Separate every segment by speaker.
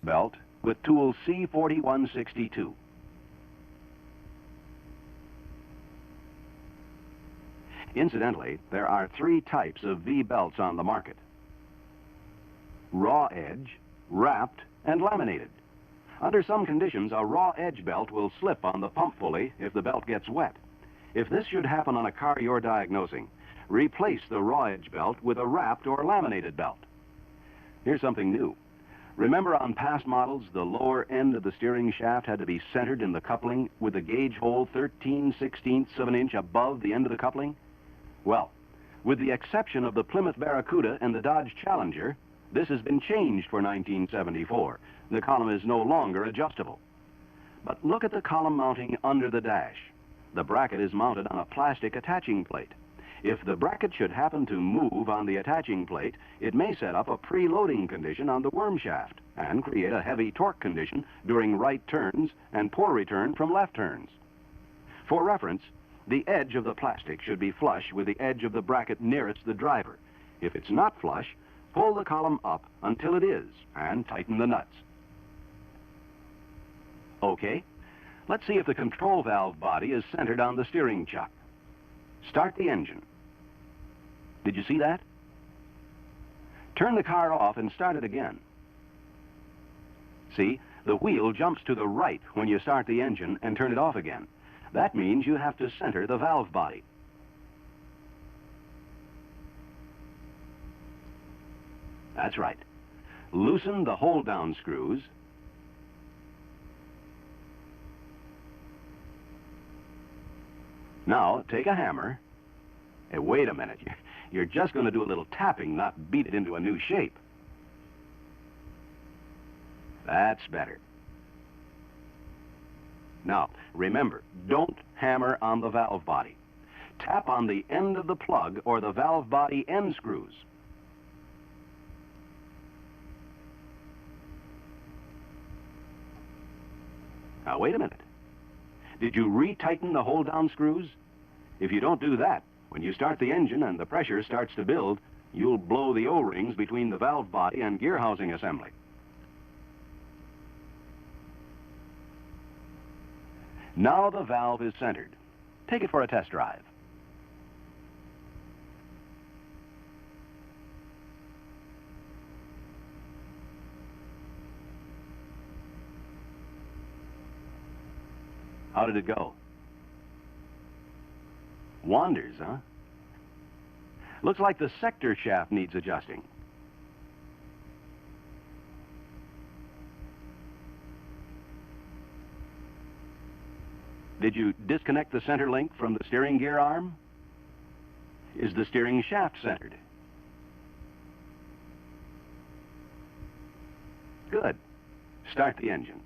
Speaker 1: belt with tool C4162. Incidentally, there are 3 types of V-belts on the market: raw edge, wrapped, and laminated. Under some conditions, a raw edge belt will slip on the pump pulley if the belt gets wet. If this should happen on a car you're diagnosing, replace the raw edge belt with a wrapped or laminated belt. Here's something new. Remember, on past models, the lower end of the steering shaft had to be centered in the coupling with the gauge hole 13/16 of an inch above the end of the coupling? Well, with the exception of the Plymouth Barracuda and the Dodge Challenger, this has been changed for 1974. The column is no longer adjustable. But look at the column mounting under the dash. The bracket is mounted on a plastic attaching plate. If the bracket should happen to move on the attaching plate, it may set up a preloading condition on the worm shaft and create a heavy torque condition during right turns and poor return from left turns. For reference, the edge of the plastic should be flush with the edge of the bracket nearest the driver. If it's not flush, pull the column up until it is and tighten the nuts. Okay, let's see if the control valve body is centered on the steering chuck. Start the engine. Did you see that? Turn the car off and start it again. See, the wheel jumps to the right when you start the engine and turn it off again. That means you have to center the valve body. That's right. Loosen the hold-down screws. Now, take a hammer. Hey, wait a minute. You're just going to do a little tapping, not beat it into a new shape. That's better. Now, remember, don't hammer on the valve body. Tap on the end of the plug or the valve body end screws. Now, wait a minute. Did you retighten the hold-down screws? If you don't do that, when you start the engine and the pressure starts to build, you'll blow the O-rings between the valve body and gear housing assembly. Now the valve is centered. Take it for a test drive. How did it go? Wanders, huh? Looks like the sector shaft needs adjusting. Did you disconnect the center link from the steering gear arm? Is the steering shaft centered? Good. Start the engine.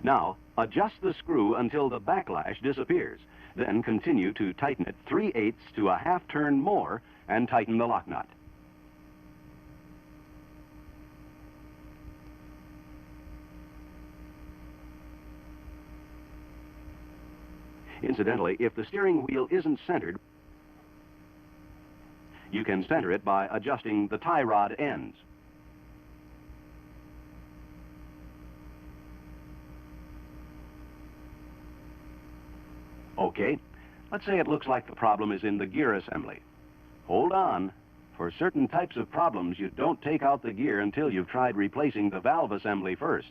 Speaker 1: Now, adjust the screw until the backlash disappears. Then continue to tighten it 3/8 to a half turn more and tighten the lock nut. Incidentally, if the steering wheel isn't centered, you can center it by adjusting the tie rod ends. Okay, let's say it looks like the problem is in the gear assembly. Hold on. For certain types of problems, you don't take out the gear until you've tried replacing the valve assembly first.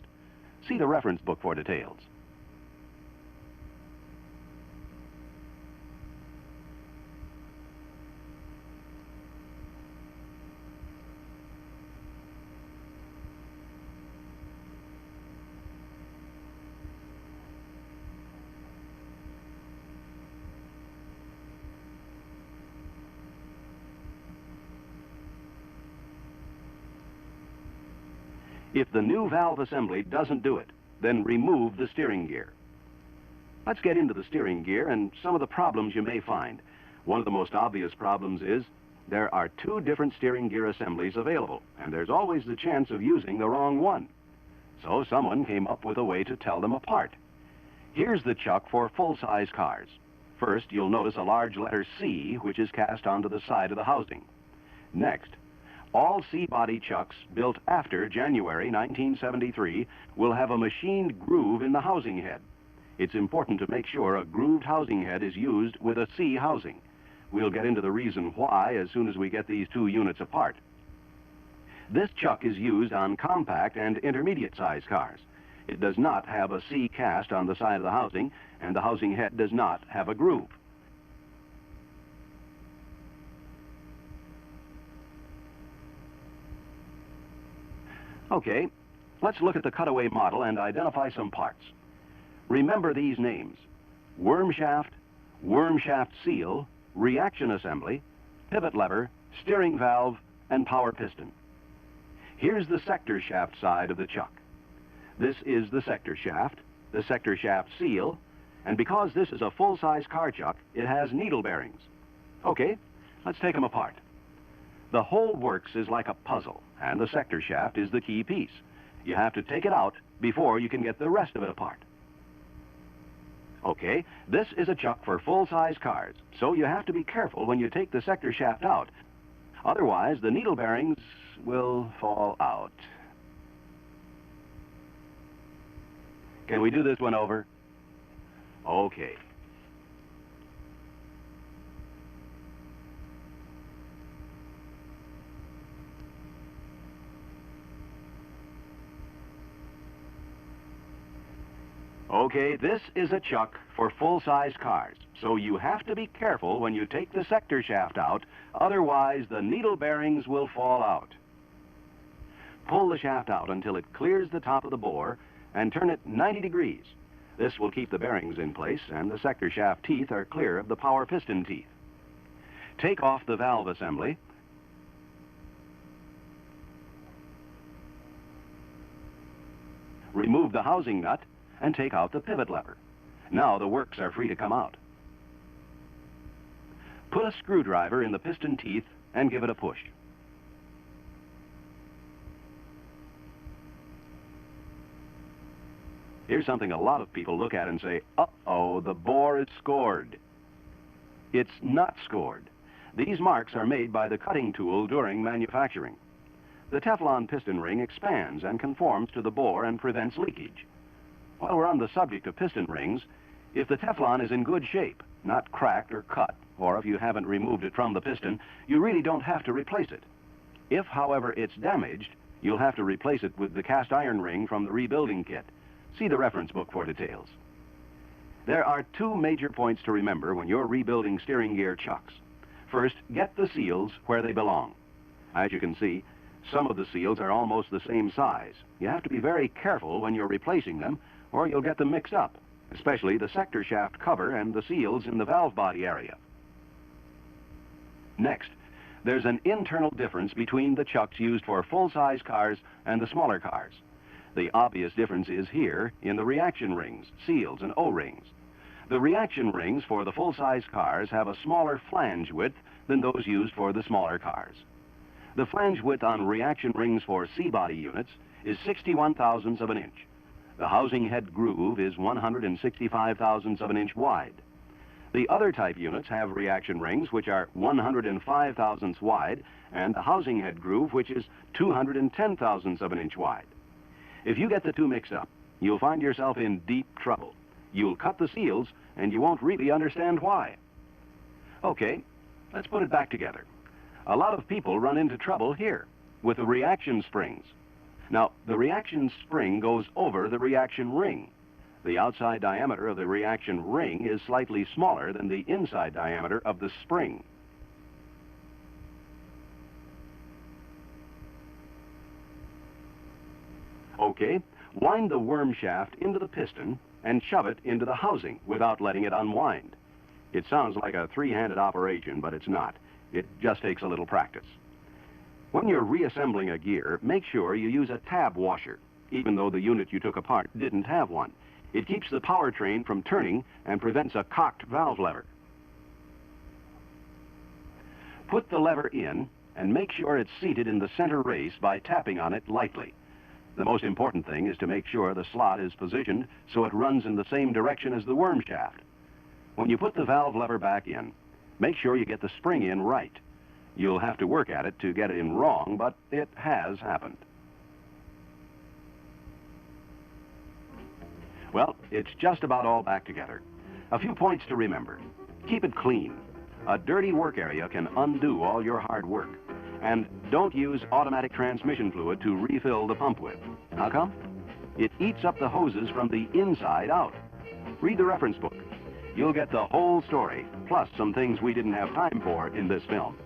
Speaker 1: See the reference book for details. If the new valve assembly doesn't do it, then remove the steering gear. Let's get into the steering gear and some of the problems you may find. One of the most obvious problems is there are 2 different steering gear assemblies available, and there's always the chance of using the wrong one. So someone came up with a way to tell them apart. Here's the chuck for full-size cars. First, you'll notice a large letter C, which is cast onto the side of the housing. Next, All C-body chucks built after January 1973 will have a machined groove in the housing head. It's important to make sure a grooved housing head is used with a C housing. We'll get into the reason why as soon as we get these two units apart. This chuck is used on compact and intermediate-sized cars. It does not have a C cast on the side of the housing, and the housing head does not have a groove. Okay, let's look at the cutaway model and identify some parts. Remember these names: worm shaft seal, reaction assembly, pivot lever, steering valve, and power piston. Here's the sector shaft side of the chuck. This is the sector shaft seal, and because this is a full-size car chuck, it has needle bearings. Okay, let's take them apart. The whole works is like a puzzle, and the sector shaft is the key piece. You have to take it out before you can get the rest of it apart. Okay, this is a chuck for full-size cars, so you have to be careful when you take the sector shaft out. Otherwise, the needle bearings will fall out. Can we do this one over? Okay. Okay, this is a chuck for full-size cars, so you have to be careful when you take the sector shaft out, otherwise the needle bearings will fall out. Pull the shaft out until it clears the top of the bore and turn it 90 degrees. This will keep the bearings in place and the sector shaft teeth are clear of the power piston teeth. Take off the valve assembly. Remove the housing nut and take out the pivot lever. Now the works are free to come out. Put a screwdriver in the piston teeth and give it a push. Here's something a lot of people look at and say, uh-oh, the bore is scored. It's not scored. These marks are made by the cutting tool during manufacturing. The Teflon piston ring expands and conforms to the bore and prevents leakage. While we're on the subject of piston rings, if the Teflon is in good shape, not cracked or cut, or if you haven't removed it from the piston, you really don't have to replace it. If, however, it's damaged, you'll have to replace it with the cast iron ring from the rebuilding kit. See the reference book for details. There are two major points to remember when you're rebuilding steering gear chucks. First, get the seals where they belong. As you can see, some of the seals are almost the same size. You have to be very careful when you're replacing them, or you'll get them mixed up, especially the sector shaft cover and the seals in the valve body area. Next, there's an internal difference between the chucks used for full-size cars and the smaller cars. The obvious difference is here in the reaction rings, seals, and O-rings. The reaction rings for the full-size cars have a smaller flange width than those used for the smaller cars. The flange width on reaction rings for C-body units is 61 thousandths of an inch. The housing head groove is 165 thousandths of an inch wide. The other type units have reaction rings which are 105 thousandths wide and a housing head groove which is 210 thousandths of an inch wide. If you get the two mixed up, you'll find yourself in deep trouble. You'll cut the seals and you won't really understand why. Okay, let's put it back together. A lot of people run into trouble here with the reaction springs. Now, the reaction spring goes over the reaction ring. The outside diameter of the reaction ring is slightly smaller than the inside diameter of the spring. Okay, wind the worm shaft into the piston and shove it into the housing without letting it unwind. It sounds like a three-handed operation, but it's not. It just takes a little practice. When you're reassembling a gear, make sure you use a tab washer, even though the unit you took apart didn't have one. It keeps the powertrain from turning and prevents a cocked valve lever. Put the lever in and make sure it's seated in the center race by tapping on it lightly. The most important thing is to make sure the slot is positioned so it runs in the same direction as the worm shaft. When you put the valve lever back in, make sure you get the spring in right. You'll have to work at it to get it in wrong, but it has happened. Well, it's just about all back together. A few points to remember. Keep it clean. A dirty work area can undo all your hard work. And don't use automatic transmission fluid to refill the pump with. How come? It eats up the hoses from the inside out. Read the reference book. You'll get the whole story, plus some things we didn't have time for in this film.